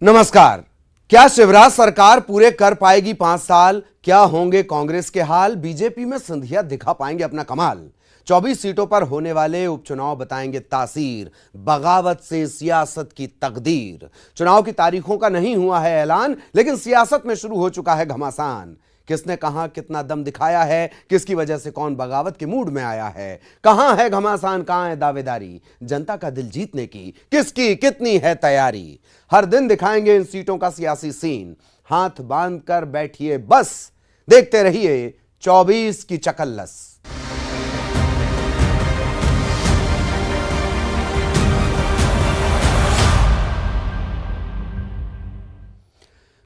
नमस्कार। क्या शिवराज सरकार पूरे कर पाएगी 5 साल? क्या होंगे कांग्रेस के हाल? बीजेपी में सिंधिया दिखा पाएंगे अपना कमाल? 24 सीटों पर होने वाले उपचुनाव बताएंगे तासीर, बगावत से सियासत की तकदीर। चुनाव की तारीखों का नहीं हुआ है ऐलान, लेकिन सियासत में शुरू हो चुका है घमासान। किसने कहां कितना दम दिखाया है, किसकी वजह से कौन बगावत के मूड में आया है, कहां है घमासान, कहां है दावेदारी, जनता का दिल जीतने की किसकी कितनी है तैयारी। हर दिन दिखाएंगे इन सीटों का सियासी सीन। हाथ बांध कर बैठिए बस, देखते रहिए 24 की चकल्लस।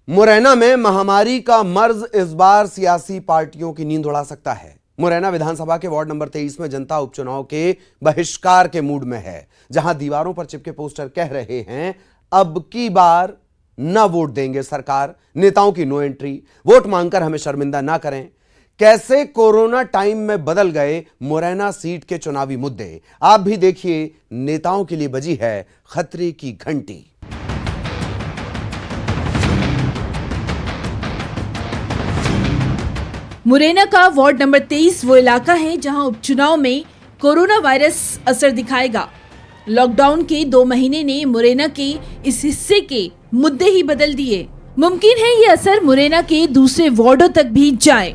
मुरैना में महामारी का मर्ज इस बार सियासी पार्टियों की नींद उड़ा सकता है। मुरैना विधानसभा के वार्ड नंबर 23 में जनता उपचुनाव के बहिष्कार के मूड में है, जहां दीवारों पर चिपके पोस्टर कह रहे हैं अब की बार न वोट देंगे सरकार, नेताओं की नो एंट्री, वोट मांगकर हमें शर्मिंदा ना करें। कैसे कोरोना टाइम में बदल गए मुरैना सीट के चुनावी मुद्दे। आप भी देखिए, नेताओं के लिए बजी है खतरे की घंटी। मुरैना का वार्ड नंबर 23 वो इलाका है जहां उपचुनाव में कोरोना वायरस असर दिखाएगा। लॉकडाउन के 2 महीने ने मुरैना के इस हिस्से के मुद्दे ही बदल दिए। मुमकिन है ये असर मुरैना के दूसरे वार्डों तक भी जाए।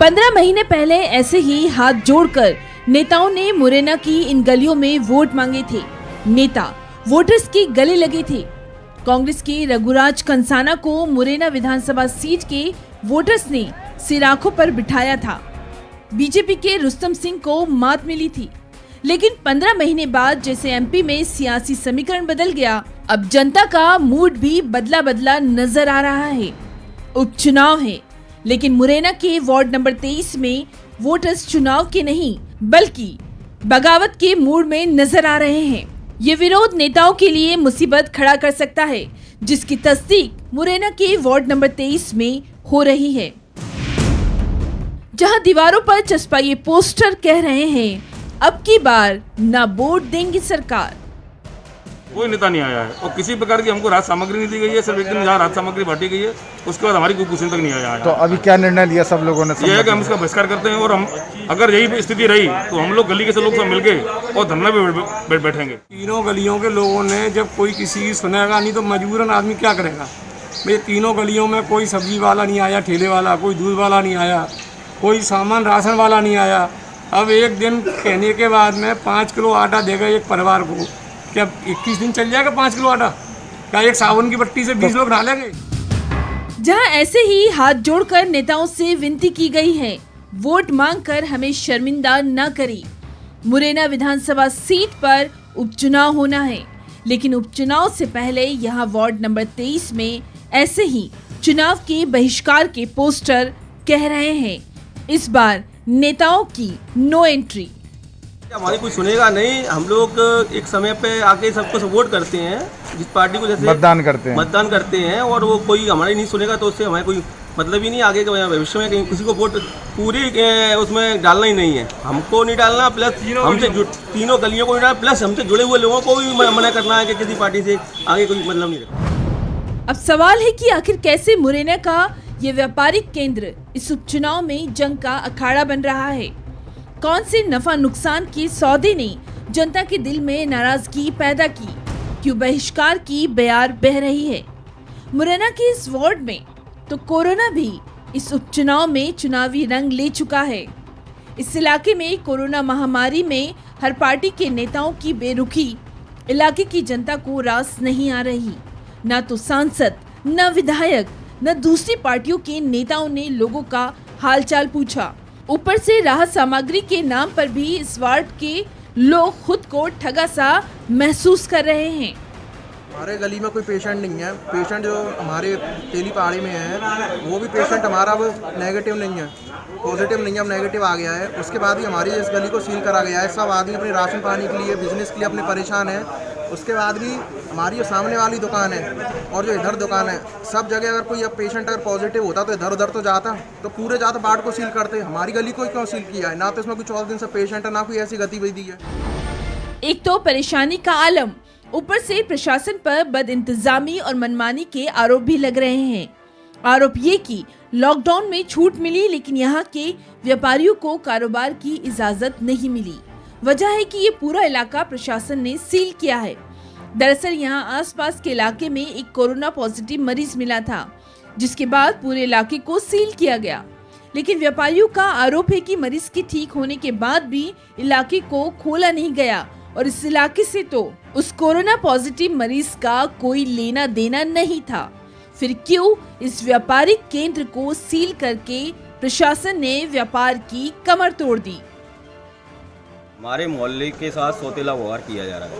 पंद्रह महीने पहले ऐसे ही हाथ जोड़कर नेताओं ने मुरैना की इन गलियों में वोट मांगे थे। नेता वोटर्स के गले लगे थे। कांग्रेस के रघुराज कंसाना को मुरैना विधानसभा सीट के वोटर्स ने सिराखों पर बिठाया था। बीजेपी के रुस्तम सिंह को मात मिली थी, लेकिन 15 महीने बाद जैसे एमपी में सियासी समीकरण बदल गया, अब जनता का मूड भी बदला बदला नजर आ रहा है। उपचुनाव है, लेकिन मुरैना के वार्ड नंबर 23 में वोटर्स चुनाव के नहीं बल्कि बगावत के मूड में नजर आ रहे हैं। ये विरोध नेताओं के लिए मुसीबत खड़ा कर सकता है, जिसकी तस्दीक मुरैना के वार्ड नंबर 23 में हो रही है, जहां दीवारों पर चस्पा ये पोस्टर कह रहे हैं अब की बार ना वोट देंगी सरकार। कोई नेता नहीं आया है और किसी प्रकार की हमको राहत सामग्री नहीं दी गई है। सिर्फ एक दिन जहाँ राहत सामग्री बांटी गई है, उसके बाद हमारी कोई क्वेश्चन तक नहीं आया है। तो अभी क्या निर्णय लिया सब लोगों ने? यह है कि हम इसका बहिष्कार करते हैं और हम अगर यही स्थिति रही तो हम लोग गली के लोग सब मिलके और धरना पे बैठेंगे। तीनों गलियों के लोगों ने, जब कोई किसी की सुनेगा नहीं तो मजबूरन आदमी क्या करेगा। भाई तीनों गलियों में कोई सब्जी वाला नहीं आया, ठेले वाला, कोई दूध वाला नहीं आया, कोई सामान राशन वाला नहीं आया। अब एक दिन कहने के बाद में 5 किलो आटा देगा एक परिवार को, क्या 21 दिन चल जाएगा 5 किलो आटा? क्या एक साबुन की पट्टी से 20 लोग नहा लेंगे? जहां ऐसे ही हाथ जोड़कर नेताओं से विनती की गई है, वोट मांगकर हमें शर्मिंदा न करें। मुरैना विधानसभा सीट पर उपचुनाव होना है, लेकिन उपचुनाव से पहले यहां वार्ड नंबर 23 में ऐसे ही चुनाव के बहिष्कार के पोस्टर कह रहे हैं इस बार नेताओं की नो एंट्री। हमारी कोई सुनेगा नहीं। हम लोग एक समय पे आके सबको सपोर्ट करते हैं, जिस पार्टी को जैसे मतदान करते हैं और वो कोई हमारी नहीं सुनेगा तो उससे हमारे कोई मतलब ही नहीं। आगे के भविष्य में कहीं किसी को वोट पूरी उसमें डालना ही नहीं है। हमको नहीं डालना, प्लस हमसे तीनों गलियों को नहीं डालना, प्लस हमसे जुड़े हुए लोगों को भी मना करना है कि किसी पार्टी से आगे कोई मतलब नहीं रखना। अब सवाल है कि आखिर कैसे मुरैना का ये व्यापारिक केंद्र इस उपचुनाव में जंग का अखाड़ा बन रहा है। कौन से नफा नुकसान के सौदे ने जनता के दिल में नाराजगी पैदा की? क्यों बहिष्कार की बयार बह रही है? मुरैना के इस वार्ड में तो कोरोना भी इस उपचुनाव में चुनावी रंग ले चुका है। इस इलाके में कोरोना महामारी में हर पार्टी के नेताओं की बेरुखी इलाके की जनता को रास नहीं आ रही। न तो सांसद, न विधायक, न दूसरी पार्टियों के नेताओं ने लोगों का हालचाल पूछा। ऊपर से राहत सामग्री के नाम पर भी इस वार्ड के लोग खुद को ठगा सा महसूस कर रहे हैं। हमारे गली में कोई पेशेंट नहीं है। पेशेंट जो हमारे तेली पहाड़ी में है वो भी पेशेंट हमारा अब नेगेटिव नहीं है, पॉजिटिव नहीं है, अब नेगेटिव आ गया है। उसके बाद भी हमारी इस गली को सील करा गया है। सब आदमी अपने राशन पानी के लिए, बिजनेस के लिए अपने परेशान है। उसके बाद भी हमारी जो सामने वाली दुकान है और जो इधर दुकान है, सब जगह अगर कोई अब पेशेंट अगर पॉजिटिव होता तो इधर उधर तो जाता, तो पूरे जाता वार्ड को सील करते। हमारी गली को क्यों सील किया है? ना तो इसमें कोई 14 दिन से पेशेंट है, ना कोई ऐसी गतिविधि है। एक तो परेशानी का आलम, ऊपर से प्रशासन पर बदइंतजामी और मनमानी के आरोप भी लग रहे हैं। आरोप ये कि लॉकडाउन में छूट मिली लेकिन यहाँ के व्यापारियों को कारोबार की इजाजत नहीं मिली। वजह है कि ये पूरा इलाका प्रशासन ने सील किया है। दरअसल यहाँ आसपास के इलाके में एक कोरोना पॉजिटिव मरीज मिला था, जिसके बाद पूरे इलाके को सील किया गया। लेकिन व्यापारियों का आरोप है कि मरीज के ठीक होने के बाद भी इलाके को खोला नहीं गया और इस इलाके से तो उस कोरोना पॉजिटिव मरीज का कोई लेना देना नहीं था। फिर क्यों इस व्यापारिक केंद्र को सील करके प्रशासन ने व्यापार की कमर तोड़ दी? हमारे मोहल्ले के साथ सौतेला व्यवहार किया जा रहा है,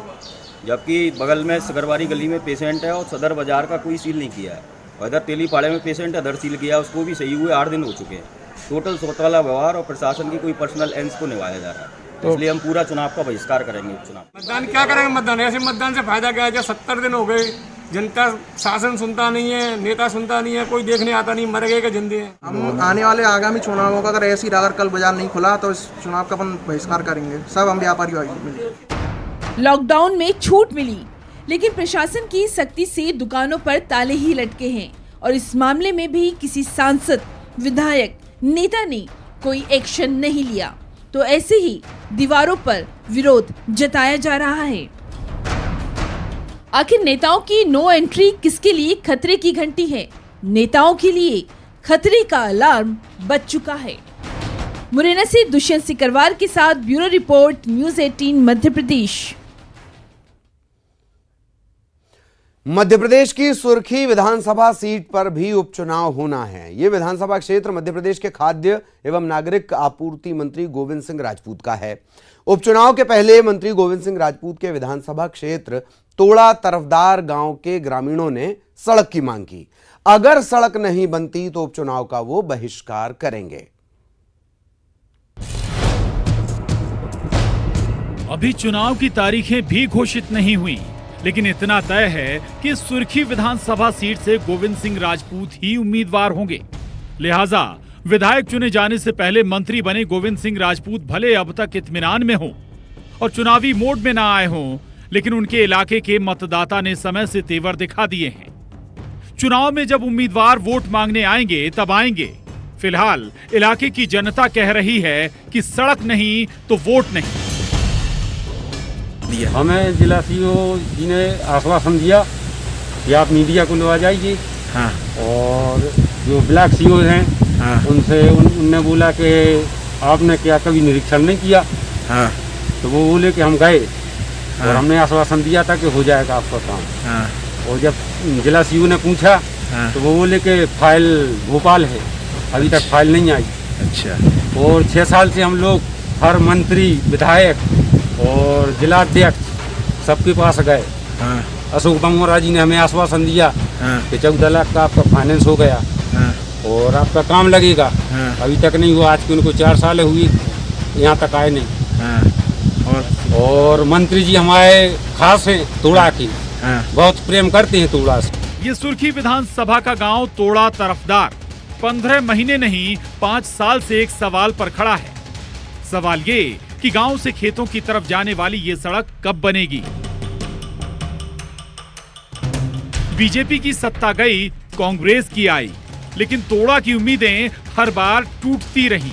जबकि बगल में सकरवारी गली में पेशेंट है और सदर बाजार का कोई सील नहीं किया है। और इधर तेलीपाड़े में पेशेंट है, इधर सील किया, उसको भी सही हुए 8 दिन हो चुके हैं। टोटल सौतेला व्यवहार और प्रशासन की कोई पर्सनल एंड्स को निभाया जा रहा है। तो इसलिए हम पूरा चुनाव का बहिष्कार करेंगे। उपचुनाव मतदान क्या करेंगे? मतदान ऐसे मतदान से फायदा क्या है? जब 70 दिन हो गए, जनता शासन सुनता नहीं है, नेता सुनता नहीं है, कोई देखने आता नहीं, मर गए के जिंदे हैं। हम आने वाले आगामी चुनावों का अगर ऐसी अगर कल बाजार नहीं खुला तो इस चुनाव का अपन बहिष्कार करेंगे। सब हम व्यापारी मिले। लॉकडाउन में छूट मिली लेकिन प्रशासन की सख्ती से दुकानों पर ताले ही लटके हैं और इस मामले में भी किसी सांसद, विधायक, नेता ने कोई एक्शन नहीं लिया। तो ऐसे ही दीवारों पर विरोध जताया जा रहा है। आखिर नेताओं की नो एंट्री किसके लिए खतरे की घंटी है? नेताओं के लिए खतरे का अलार्म बज चुका है। मुरैना से दुष्यंत सिकरवार के साथ bureau report, news 18 Madhya Pradesh. Madhya Pradesh की सुर्खी विधानसभा सीट पर भी उपचुनाव होना है। ये विधानसभा क्षेत्र मध्य प्रदेश के खाद्य एवं नागरिक आपूर्ति मंत्री गोविंद सिंह राजपूत का है। उपचुनाव के पहले मंत्री गोविंद सिंह राजपूत के विधानसभा क्षेत्र तोड़ा तरफदार गांव के ग्रामीणों ने सड़क की मांग की। अगर सड़क नहीं बनती तो उपचुनाव का वो बहिष्कार करेंगे। अभी चुनाव की तारीखें भी घोषित नहीं हुई, लेकिन इतना तय है कि सुर्खी विधानसभा सीट से गोविंद सिंह राजपूत ही उम्मीदवार होंगे। लिहाजा विधायक चुने जाने से पहले मंत्री बने गोविंद सिंह राजपूत भले अब तक इत्मीनान में हों और चुनावी मोड में ना आए हों, लेकिन उनके इलाके के मतदाता ने समय से तेवर दिखा दिए हैं। चुनाव में जब उम्मीदवार वोट मांगने आएंगे तब आएंगे। फिलहाल इलाके की जनता कह रही है कि सड़क नहीं तो वोट नहीं। हमें जिला सीओ जी ने आश्वासन दिया कि आप मीडिया को लगा जाइए। हाँ। और जो ब्लॉक सीओ हैं, हाँ। उनने बोला कि आपने क्या कभी निरीक्षण नहीं किया? हाँ। तो वो बोले कि हम गए। हाँ। और हमने आश्वासन दिया था कि हो जाएगा आपका काम। हाँ। और जब जिला सीओ ने पूछा, हाँ। तो वो बोले कि फाइल भोपाल है, अभी तक फाइल नहीं आई। अच्छा। और 6 साल से हम लोग हर मंत्री, विधायक और जिलाध्यक्ष सबके पास गए। हाँ। अशोक बमोरा जी ने हमें आश्वासन दिया। हाँ। कि 14 लाख का आपका फाइनेंस हो गया। हाँ। और आपका काम लगेगा। हाँ। अभी तक नहीं हुआ। आज के उनको 4 साल हुई, यहाँ तक आए नहीं। हाँ। और मंत्री जी हमारे खास हैं तोड़ा की। हाँ। बहुत प्रेम करते हैं तोड़ा से। ये सुर्खी विधानसभा का गांव तोड़ा तरफदार 15 महीने नहीं 5 साल से एक सवाल पर खड़ा है। सवाल ये कि गांव से खेतों की तरफ जाने वाली ये सड़क कब बनेगी? बीजेपी की सत्ता गई, कांग्रेस की आई, लेकिन तोड़ा की उम्मीदें हर बार टूटती रहीं।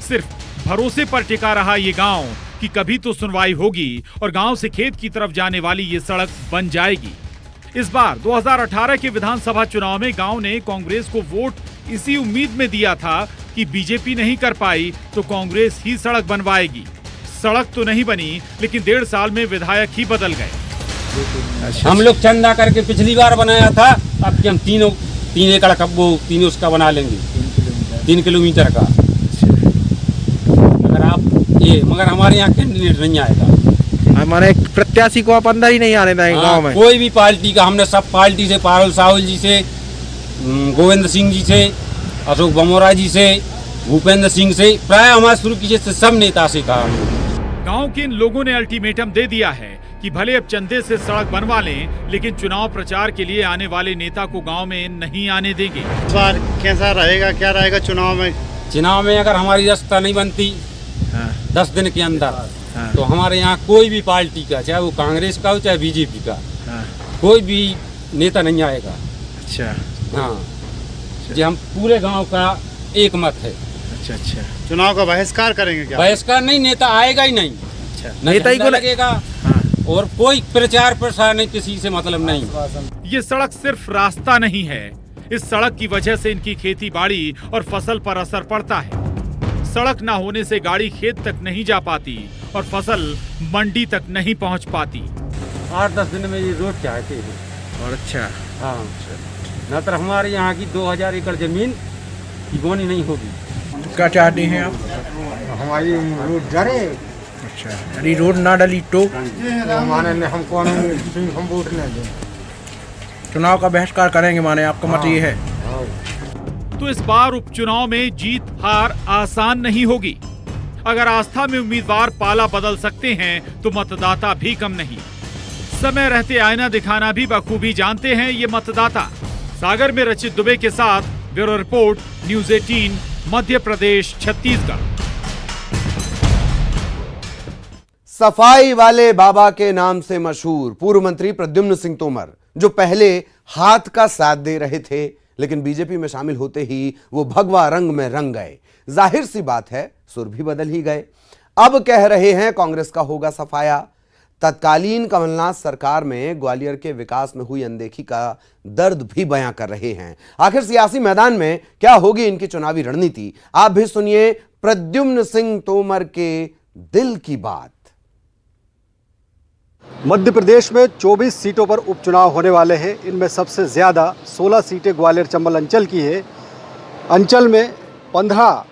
सिर्फ भरोसे पर टिका रहा ये गांव कि कभी तो सुनवाई होगी और गांव से खेत की तरफ जाने वाली ये सड़क बन जाएगी। इस बार 2018 के विधानसभा चुनाव में गांव ने कांग्रेस को वोट इसी उम्मीद में दिया था कि बीजेपी नहीं कर पाई तो कांग्रेस ही सड़क बनवाएगी। सड़क तो नहीं बनी, लेकिन 1.5 साल में विधायक ही बदल गए। हम लोग चंदा करके पिछली बार बनाया था, अब कि हम 3 एकड़ का वो 3 उसका बना लेंगे, 3 किलोमीटर का। मगर हमारे यहाँ कैंडिडेट नहीं आएगा। हमारे प्रत्याशी को आप अंदर ही नहीं आने देंगे गाँव में? कोई भी पार्टी का, हमने सब पार्टी से, पारुल साहुल जी से, गोविंद सिंह जी से, अशोक बमोरा जी से, भूपेंद्र सिंह से, प्राय हमारे शुरू की जैसे सब नेता से कहा। गांव के इन लोगों ने अल्टीमेटम दे दिया है कि भले अब चंदे से सड़क बनवा लें, लेकिन चुनाव प्रचार के लिए आने वाले नेता को गांव में नहीं आने देंगे। इस बार कैसा रहेगा, क्या रहेगा चुनाव में? चुनाव में अगर हमारी रास्ता नहीं बनती 10 दिन के अंदर, तो हमारे यहाँ कोई भी पार्टी का, चाहे वो कांग्रेस का हो चाहे बीजेपी का, कोई भी नेता नहीं आएगा। अच्छा। हाँ, ये हम पूरे गांव का एक मत है। अच्छा अच्छा। चुनाव का बहिष्कार करेंगे क्या? बहिष्कार नहीं, नेता आएगा ही नहीं। अच्छा। नेता ही को लगेगा और कोई प्रचार प्रसार नहीं, किसी से मतलब नहीं। ये सड़क सिर्फ रास्ता नहीं है, इस सड़क की वजह से इनकी खेती बाड़ी और फसल पर असर पड़ता है। सड़क ना होने से गाड़ी खेत तक नहीं जा पाती और फसल मंडी तक नहीं पहुंच पाती। 8-10 दिन में ये रोड चाहते हैं। और अच्छा। हाँ, न तो हमारे यहाँ की 2000 एकड़ जमीन की बोनी नहीं होगी। क्या चाहते हैं आप? हमारी रोड डरे। अच्छा, यदि रोड ना डली तो माने हमको हम वोट नहीं दें। चुनाव का बहिष्कार करेंगे, माने आपका मत ये है? तो इस बार उपचुनाव में जीत हार आसान नहीं होगी। अगर आस्था में उम्मीदवार पाला बदल सकते हैं तो मतदाता भी कम नहीं। समय रहते आईना दिखाना भी बखूबी जानते हैं ये मतदाता। सागर में रचित दुबे के साथ bureau report, news 18, Madhya Pradesh, Chhattisgarh. सफाई वाले बाबा के नाम से मशहूर पूर्व मंत्री प्रद्युम्न सिंह तोमर, जो पहले हाथ का साथ दे रहे थे, लेकिन बीजेपी में शामिल होते ही वो भगवा रंग में रंग गए। जाहिर सी बात है, सुर भी बदल ही गए। अब कह रहे हैं कांग्रेस का होगा सफाया। तत्कालीन कमलनाथ सरकार में ग्वालियर के विकास में हुई अनदेखी का दर्द भी बयां कर रहे हैं। आखिर सियासी मैदान में क्या होगी इनकी चुनावी रणनीति, आप भी सुनिए प्रद्युम्न सिंह तोमर के दिल की बात। मध्य प्रदेश में 24 सीटों पर उपचुनाव होने वाले हैं। इनमें सबसे ज़्यादा 16 सीटें ग्वालियर चंबल अंचल की है। अंचल में 15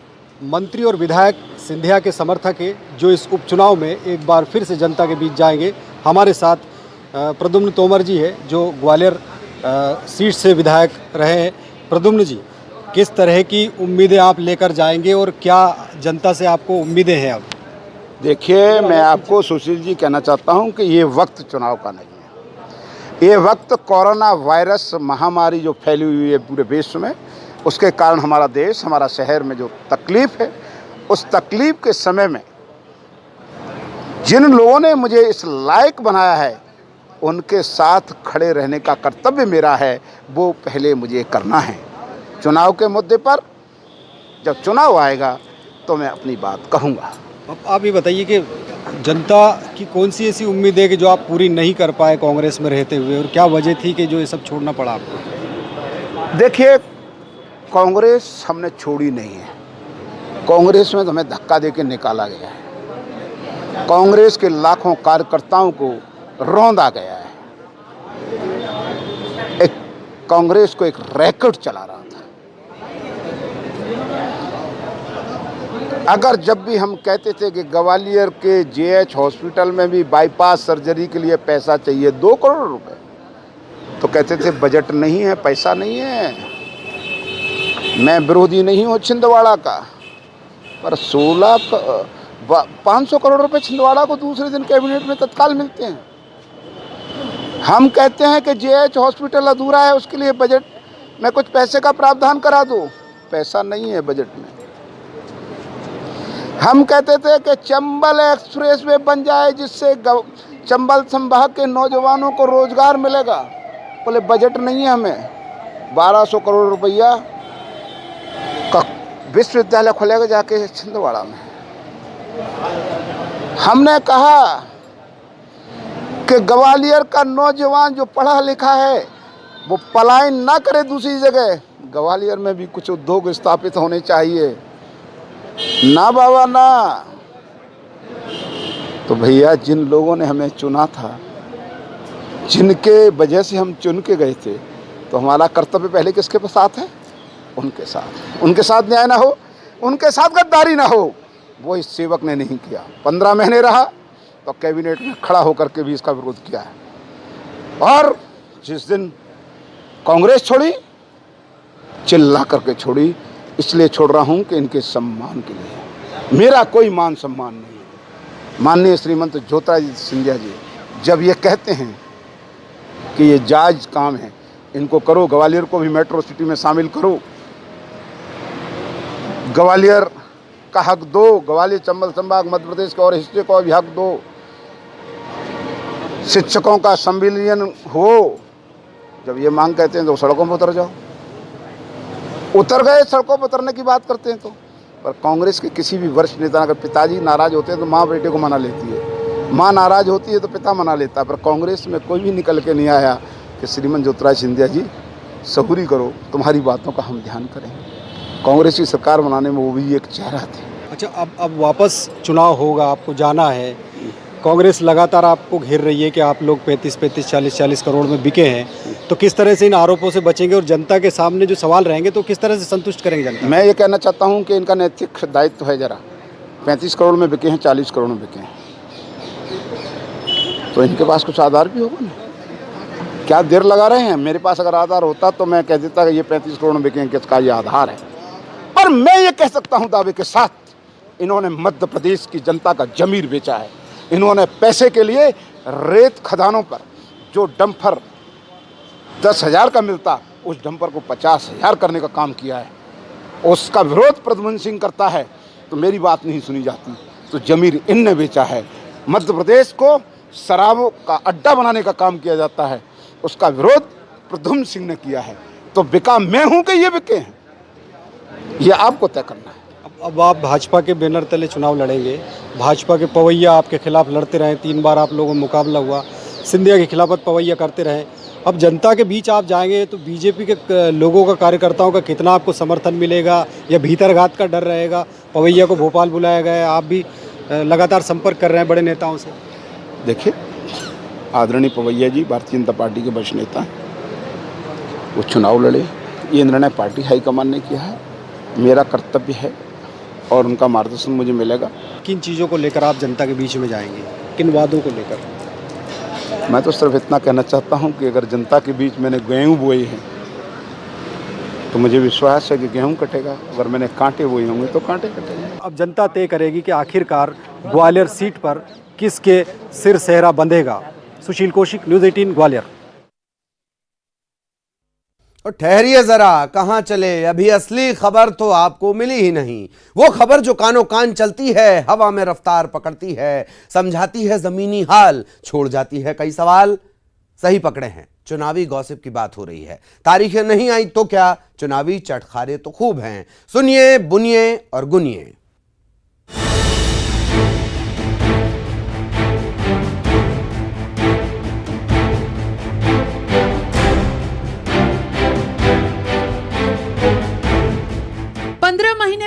मंत्री और विधायक सिंधिया के समर्थक हैं, जो इस उपचुनाव में एक बार फिर से जनता के बीच जाएंगे। हमारे साथ प्रद्युम्न तोमर जी है, जो ग्वालियर सीट से विधायक रहे हैं। प्रद्युम्न जी, किस तरह की उम्मीदें आप लेकर जाएंगे और क्या जनता से आपको उम्मीदें हैं? अब देखिए, मैं आपको सुशील जी कहना चाहता हूं कि ये वक्त चुनाव का नहीं है। ये वक्त कोरोना वायरस महामारी जो फैली हुई है पूरे विश्व में, उसके कारण हमारा देश, हमारा शहर में जो तकलीफ़ है, उस तकलीफ़ के समय में जिन लोगों ने मुझे इस लायक बनाया है, उनके साथ खड़े रहने का कर्तव्य मेरा है। वो पहले मुझे करना है। चुनाव के मुद्दे पर जब चुनाव आएगा तो मैं अपनी बात कहूँगा। अब आप ये बताइए कि जनता की कौन सी ऐसी उम्मीद है कि जो आप पूरी नहीं कर पाए कांग्रेस में रहते हुए, और क्या वजह थी कि जो ये सब छोड़ना पड़ा आपको? देखिए, कांग्रेस हमने छोड़ी नहीं है। कांग्रेस में तो हमें धक्का देके निकाला गया है। कांग्रेस के लाखों कार्यकर्ताओं को रौंदा गया है। एक कांग्रेस को एक रैकेट चला रहा था। अगर जब भी हम कहते थे कि ग्वालियर के जेएच हॉस्पिटल में भी बाईपास सर्जरी के लिए पैसा चाहिए 2 करोड़ रुपए, तो कहते थे बजट नहीं है, पैसा नहीं है। मैं विरोधी नहीं हूँ छिंदवाड़ा का, पर 500 करोड़ रुपए छिंदवाड़ा को दूसरे दिन कैबिनेट में तत्काल मिलते हैं। हम कहते हैं कि जेएच हॉस्पिटल अधूरा है, उसके लिए बजट में कुछ पैसे का प्रावधान करा दो, पैसा नहीं है बजट में। हम कहते थे कि चंबल एक्सप्रेस वे बन जाए, जिससे चंबल संभाग के नौजवानों को रोजगार मिलेगा, बोले बजट नहीं है हमें। 1200 करोड़ रुपया का विश्वविद्यालय खुलेगा जाके छिंदवाड़ा में। हमने कहा कि ग्वालियर का नौजवान जो पढ़ा लिखा है वो पलायन ना करे दूसरी जगह, ग्वालियर में भी कुछ उद्योग स्थापित होने चाहिए। ना बाबा ना। तो भैया, जिन लोगों ने हमें चुना था, जिनके वजह से हम चुन के गए थे, तो हमारा कर्तव्य पहले किसके साथ है? उनके साथ। उनके साथ न्याय ना हो, उनके साथ गद्दारी ना हो, वो इस सेवक ने नहीं किया। 15 महीने रहा तो कैबिनेट में खड़ा होकर के भी इसका विरोध किया है। और जिस दिन कांग्रेस छोड़ी, चिल्ला करके छोड़ी। इसलिए छोड़ रहा हूं कि इनके सम्मान के लिए। मेरा कोई मान सम्मान नहीं है। माननीय श्रीमंत ज्योतिरादित्य सिंधिया जी जब ये कहते हैं कि ये जायज़ काम है, इनको करो, ग्वालियर को भी मेट्रो सिटी में शामिल करो, ग्वालियर का हक दो, ग्वालियर चंबल संभाग मध्य प्रदेश के और हिस्से को भी हक दो, शिक्षकों का संविलियन हो। जब ये मांग कहते हैं तो सड़कों पर उतर जाओ। उतर गए, सड़कों पर उतरने की बात करते हैं तो। पर कांग्रेस के किसी भी वरिष्ठ नेता, अगर पिताजी नाराज होते हैं तो माँ बेटे को मना लेती है, माँ नाराज होती है तो पिता मना लेता है। पर कांग्रेस में कोई भी निकल के नहीं आया कि श्रीमान ज्योतिरादित्य सिंधिया जी सबूरी करो, तुम्हारी बातों का हम ध्यान करें। कांग्रेस की सरकार बनाने में वो भी एक चेहरा थे। अच्छा, अब वापस चुनाव होगा, आपको जाना है, कांग्रेस लगातार आपको घेर रही है कि आप लोग 35-35, 40-40 करोड़ में बिके हैं, तो किस तरह से इन आरोपों से बचेंगे और जनता के सामने जो सवाल रहेंगे तो किस तरह से संतुष्ट करेंगे जनता? मैं ये कहना चाहता हूँ कि इनका नैतिक दायित्व है। जरा 35 करोड़ में बिके हैं, 40 करोड़ में बिके हैं, तो इनके पास कुछ आधार भी होगा ना। क्या देर लगा रहे हैं? मेरे पास अगर आधार होता तो मैं कह देता कि ये 35 करोड़ में बिके हैं, किसका ये आधार है। और मैं ये कह सकता हूँ दावे के साथ, इन्होंने मध्य प्रदेश की जनता का जमीर बेचा है। इन्होंने पैसे के लिए रेत खदानों पर जो डंपर 10,000 का मिलता, उस डंपर को 50,000 करने का काम किया है। उसका विरोध प्रद्युम्न सिंह करता है तो मेरी बात नहीं सुनी जाती। तो जमीर इनने बेचा है। मध्य प्रदेश को शराबों का अड्डा बनाने का काम किया जाता है, उसका विरोध प्रद्युम्न सिंह ने किया है। तो बिका मैं हूं कि ये बिके हैं, ये आपको तय करना है। अब आप भाजपा के बैनर तले चुनाव लड़ेंगे, भाजपा के पवैया आपके खिलाफ लड़ते रहे, 3 बार आप लोगों में मुकाबला हुआ, सिंधिया के खिलाफत पवैया करते रहे। अब जनता के बीच आप जाएंगे तो बीजेपी के लोगों का, कार्यकर्ताओं का कितना आपको समर्थन मिलेगा या भीतरघात का डर रहेगा? पवैया को भोपाल बुलाया गया है, आप भी लगातार संपर्क कर रहे हैं बड़े नेताओं से। देखिए, आदरणीय पवैया जी भारतीय जनता पार्टी के वरिष्ठ नेता हैं, वो चुनाव लड़े, ये निर्णय पार्टी हाईकमान ने किया है। मेरा कर्तव्य है और उनका मार्गदर्शन मुझे मिलेगा। किन चीज़ों को लेकर आप जनता के बीच में जाएंगे, किन वादों को लेकर? मैं तो सिर्फ इतना कहना चाहता हूं कि अगर जनता के बीच मैंने गेहूं बोए हैं तो मुझे विश्वास है कि गेहूं कटेगा, अगर मैंने कांटे बोए होंगे तो कांटे कटेंगे। अब जनता तय करेगी कि आखिरकार ग्वालियर सीट पर किसके सिर सेहरा बंधेगा। सुशील कौशिक, न्यूज़ 18 ग्वालियर। और ठहरिए जरा, कहां चले, अभी असली खबर तो आपको मिली ही नहीं। वो खबर जो कानों कान चलती है, हवा में रफ्तार पकड़ती है, समझाती है जमीनी हाल, छोड़ जाती है कई सवाल। सही पकड़े हैं, चुनावी गॉसिप की बात हो रही है। तारीखें नहीं आई तो क्या, चुनावी चटखारे तो खूब हैं। सुनिए, बुनिए और गुनिए।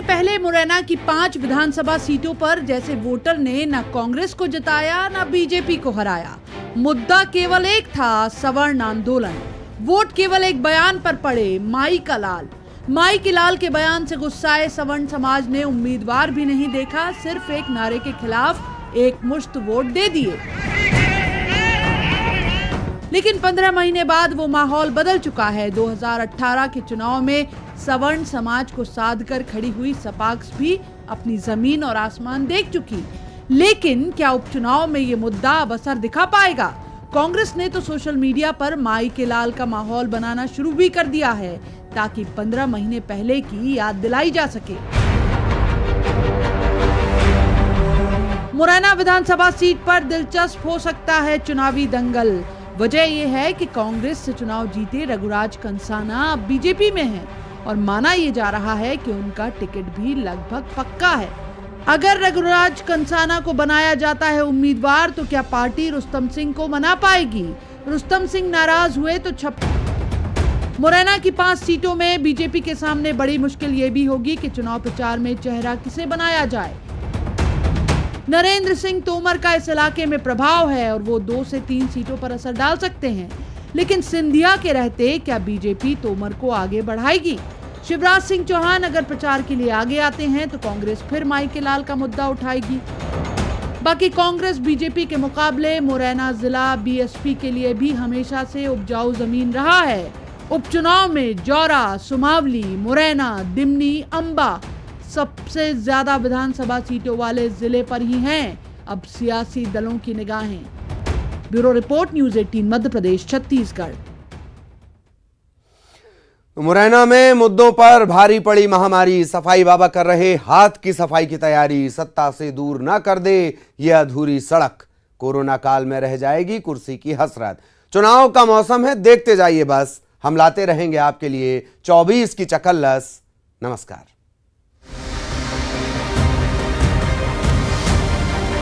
पहले मुरैना की 5 विधानसभा सीटों पर जैसे वोटर ने न कांग्रेस को जिताया न बीजेपी को हराया। मुद्दा केवल एक था, सवर्ण आंदोलन। वोट केवल एक बयान पर पड़े, माई का लाल। माई के लाल के बयान से गुस्साए सवर्ण समाज ने उम्मीदवार भी नहीं देखा, सिर्फ एक नारे के खिलाफ एक मुश्त वोट दे दिए। लेकिन 15 महीने बाद वो माहौल बदल चुका है। 2018 के चुनाव में सवर्ण समाज को साध कर खड़ी हुई सपाक्स भी अपनी जमीन और आसमान देख चुकी। लेकिन क्या उपचुनाव में ये मुद्दा अब असर दिखा पाएगा? कांग्रेस ने तो सोशल मीडिया पर माई के लाल का माहौल बनाना शुरू भी कर दिया है, ताकि 15 महीने पहले की याद दिलाई जा सके। मुरैना विधानसभा सीट पर दिलचस्प हो सकता है चुनावी दंगल। वजह यह है कि कांग्रेस से चुनाव जीते रघुराज कंसाना अब बीजेपी में हैं और माना यह जा रहा है कि उनका टिकट भी लगभग पक्का है। अगर रघुराज कंसाना को बनाया जाता है उम्मीदवार तो क्या पार्टी रुस्तम सिंह को मना पाएगी? रुस्तम सिंह नाराज हुए तो मुरैना की 5 सीटों में बीजेपी के सामने बड़ी मुश्किल ये भी होगी कि चुनाव प्रचार में चेहरा किसे बनाया जाए। नरेंद्र सिंह तोमर का इस इलाके में प्रभाव है और वो 2 से 3 सीटों पर असर डाल सकते हैं। लेकिन सिंधिया के रहते क्या बीजेपी तोमर को आगे बढ़ाएगी? शिवराज सिंह चौहान अगर प्रचार के लिए आगे आते हैं तो कांग्रेस फिर माई के लाल का मुद्दा उठाएगी। बाकी कांग्रेस बीजेपी के मुकाबले मुरैना जिला बीएसपी के लिए भी हमेशा से उपजाऊ जमीन रहा है। उपचुनाव में जौरा, सुमावली, मुरैना, दिमनी, अंबा सबसे ज्यादा विधानसभा सीटों वाले जिले पर ही हैं अब सियासी दलों की निगाहें। Bureau report, news 18 Madhya Pradesh Chhattisgarh. Morena में मुद्दों पर भारी पड़ी महामारी, सफाई बाबा कर रहे हाथ की सफाई की तैयारी, सत्ता से दूर न कर दे ये अधूरी सड़क, कोरोना काल में रह जाएगी कुर्सी की हसरत। चुनाव का मौसम है, देखते जाइए बस, हम लाते रहेंगे आपके लिए 24 की चकल्लस। नमस्कार।